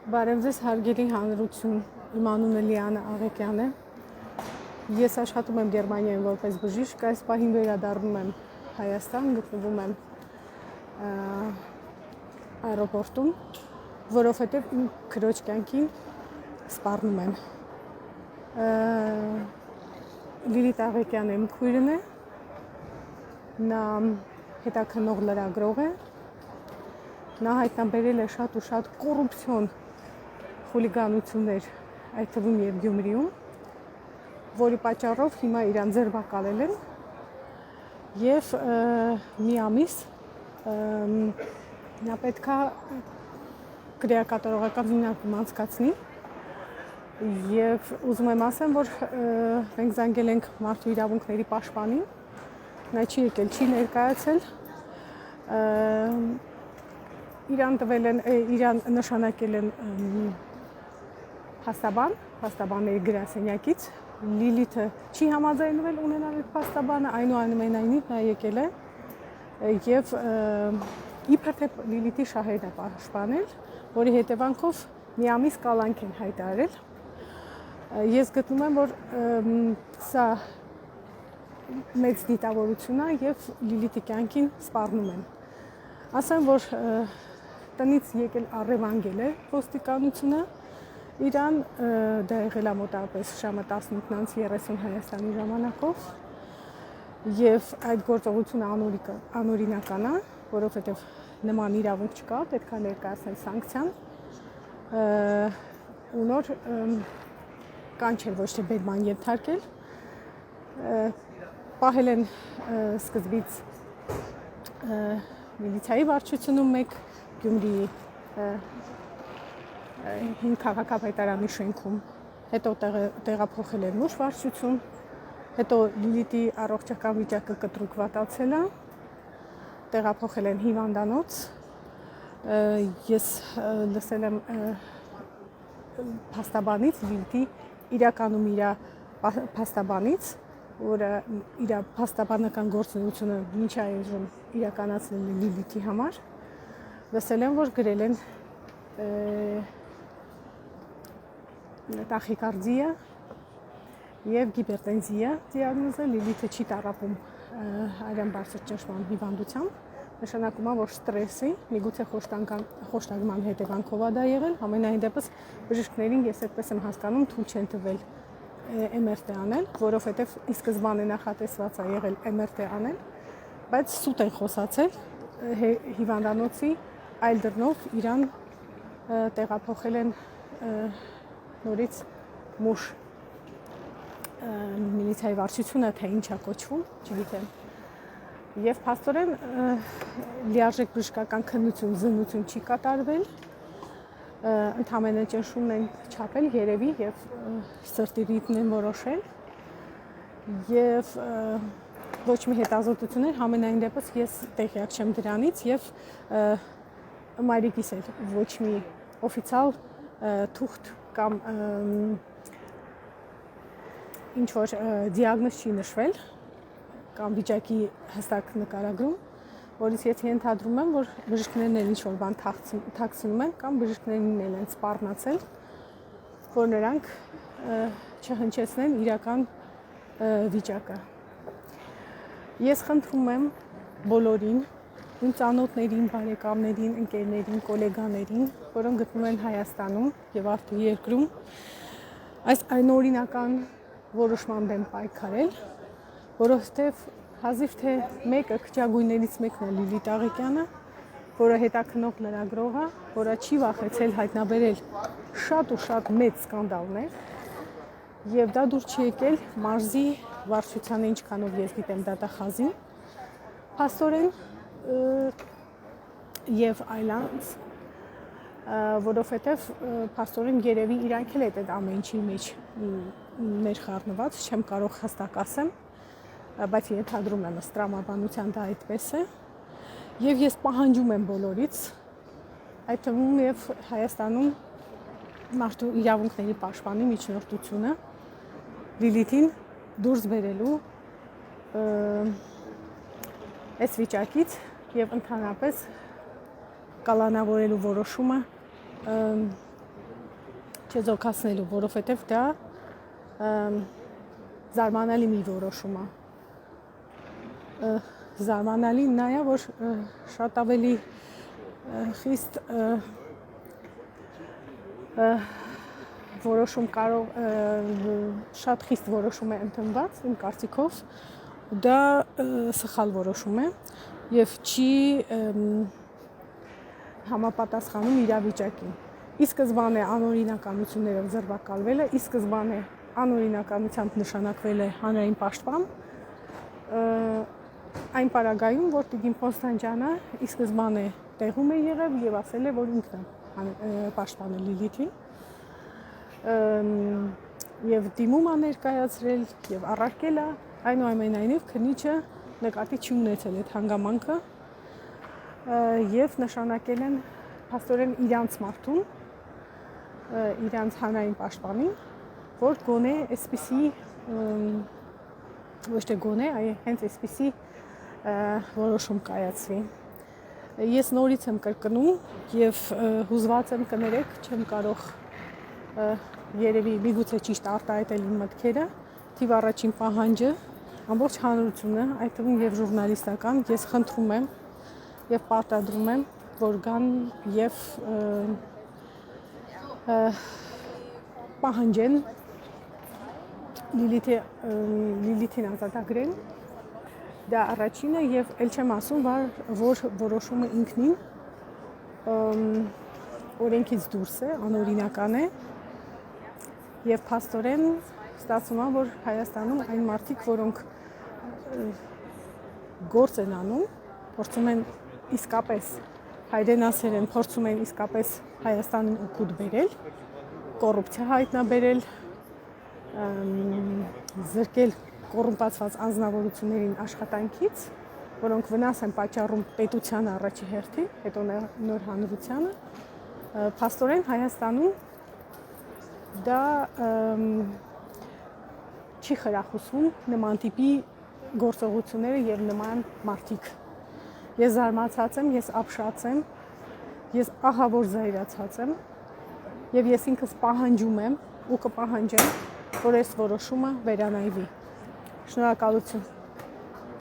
Բարև ձեզ հարգելի հանրություն, իմ անունը Լիանա Աղեկյան է։ Ես աշխատում եմ Գերմանիայում որպես բժիշկ, այս պահին վերադառնում եմ Հայաստան, գտնվում եմ аэропортում, որովհետև իմ քրոջ կյանքին սպառնում եմ։ Լիլիթ Աղեկյանը իմ քույրն է, նա հետաքննող լրագրող է, նա հայտնաբերել է շատ ու շատ կոռուպցիոն խուլիգանություններ, այդ թվում եւ Գյումրիում, որի պատճառով հիմա իրան ձերբակալել են եւ մի ամիս նա պետքա քրեակատարողական հիմնարկում անցկացնի եւ ուզում եմ ասեմ, որ մենք զանգել ենք մարդու իրավունքների պաշտպանին, նա չի եկել, չի ներկայացել, իրան նշանակել են փաստաբանների գրասենյակից, Լիլիթը չի համաձայնվել ունենալ այդ փաստաբանը, այնուամենայնիվ նա եկել է եւ իբր թե Լիլիթի շահերն է պաշտպանել, որի հետևանքով մի ամիս կալանք են հայտարարել։ Ես գտնում եմ, որ սա մեծ դիտավորություն է եւ Լիլիթի կյանքին սպառնում են։ Ասեմ, որ տնից եկել առևանգել է ոստիկանությունը, իրան դա եղել է մոտավորապես ժամը 18:30 Հայաստանի ժամանակով եւ այդ գործողությունը անօրինական է, որովհետեւ նման իրավունք չկա, պետք է ներկայացնել սանկցիան ու նոր կանչել, ոչ թե բերման ենթարկել, պահել են սկզբից միլիցիայի վարչությունում մեկ Գյումրիի հին քաղաքապետարանի շենքում, հետո տեղափոխել են ուրիշ վարչություն, հետո Լիլիթի առողջական վիճակը կտրուկ վատացել է, տեղափոխել են հիվանդանոց, ես լսել եմ փաստաբանից, Լիլիթի իրականում իր փաստաբանից, որը իր փաստաբանական գործունեությունը մինչ այժմ իրականացնել է Լիլիթի համար, լսել եմ, որ գրել են տախիկարդիա եւ հիպերտենզիա դիագնոզը, Լիլիթը չի տառապում արյան բարձր ճնշման հիվանդությամբ, նշանակում է, որ ստրեսի, միգուցե խոշտանգման հետևանքով է դա եղել, համենայն դեպս բժիշկներին ես այդպես եմ հասկանում, թույլ չեն տվել MRT անել, որովհետև ի սկզբանե նախատեսված է եղել MRT անել, բայց սուտ են խոսացել, հիվանդանոցի այլ դռնով իրան տեղափոխել են նորից մուշ միլիցիայի վարչությունը, թե ինչ է կոչվում, չգիտեմ, եւ փաստորեն լիարժեք բժշկական քննություն, զննություն չի կատարվել, ընդհանրապես ճնշումն են չափել երևի եւ սրտի ռիթմն են որոշել եւ ոչ մի հետազոտություններ, համենայն դեպս ես տեղյակ չեմ դրանից եւ մայրիկիս էլ ոչ մի օֆիցիալ թուղթ կամ ինչ որ դիագնոզ չի նշվել կամ վիճակի հստակ նկարագրում, որից ես ենթադրում եմ, որ բժիշկներն էլ ինչ որ բան թաքցնում են կամ բժիշկներն էլ են սպառնացել, որ նրանք չհնչեցնեն իրական վիճակը։ Ես խնդրում եմ բոլորին, իմ ծանոթներին, բարեկամներին, ընկերներին, գոլեգաներին, որոնք գտնվում են Հայաստանում եւ արդեն երկրում, այս այնօրինական որոշման դեմ պայքարել, որովհետեւ հազիվ թե մեկը քչագույներից մեկն է Լիլիթ Աղեկյանը, որը հետաքննող լրագրող է, որը չի վախեցել հայտնաբերել շատ ու շատ մեծ սկանդալներ եւ դա դուր չի եկել մարզի վարչությանը, ինչքանով ես գիտեմ դատախազին, փաստորեն եւ այլանց, որովհետեւ փաստորեն երևի իրանք էլ այդ ամեն ինչի մեջ ներխառնված, չեմ կարող հստակ ասեմ, բայց ենթադրում եմ ըստ տրամաբանության դա այդպես է եւ ես պահանջում եմ բոլորից, այդ թվում եւ Հայաստանում մարդու իրավունքների պաշտպանի միջնորդությունը Լիլիթին դուրս բերելու այս վիճակից եւ ընդհանրապես կալանավորելու որոշումը չեզոքացնելու, որովհետև դա զարմանալի մի որոշում է։ Զարմանալին նա է, որ շատ ավելի խիստ որոշում շատ խիստ որոշում է ընդունված իմ կարծիքով, դա սխալ որոշում է եւ չի համապատասխանում իրավիճակին։ Ի սկզբանե անօրինականություններով ձերբակալվել է, ի սկզբանե անօրինականությամբ նշանակվել է հանրային պաշտպան, այն պարագայում, որ Տիգին Կոնստանտյանը ի սկզբանե տեղում է եղել եւ ասել է, որ ինքն է պաշտպանել Լիլիթին, եւ դիմում է ներկայացրել եւ առարկել է, այնուամենայնիվ քննիչը նկատի չի ունեցել այդ հանգամանքը եւ նշանակել են փաստորեն իրանց մարդուն, իրանց հանրային պաշտպանին, որ գոնե այսպիսի ոչ թե գոնե, այլ հենց այսպիսի որոշում կայացվի։ Ես նորից եմ կրկնում եւ հուզված եմ, կներեք, չեմ կարող երևի միգուցե ճիշտ արտահայտել իմ մտքերը, թիվ առաջին պահանջը ամբողջ հանրությունը, այդ թվում եւ ժուրնալիստական, ես խնդրում եմ եւ պարտադրում եմ, որ գան եւ պահանջեն Լիլիթին ազատագրեն, դա առաջինը եւ ել չեմ ասում, որ որոշումը ինքնին օրենքից դուրս է, անօրինական է եւ փաստորեն ստացվում է, որ Հայաստանում այն մարդիկ, որոնք գործ են անում, փորձում են իսկապես հայրենասեր են, փորձում են իսկապես Հայաստանին օգուտ բերել, կոռուպցիա հայտնաբերել, զրկել կոռումպացված անձնավորություններին աշխատանքից, որոնք վնաս են պատճառում պետությանը առաջի հերթին, հետո նոր հանրությանը, փաստորեն Հայաստանում դա չի խրախուսվում նման տիպի գործողությունները եւ նման մարդիկ։ Ես զարմացած եմ, ես ապշած եմ, ես ահավոր զայրացած եմ եւ ես ինքս պահանջում եմ ու կպահանջեմ, որ այս որոշումը վերանայվի։ Շնորհակալություն։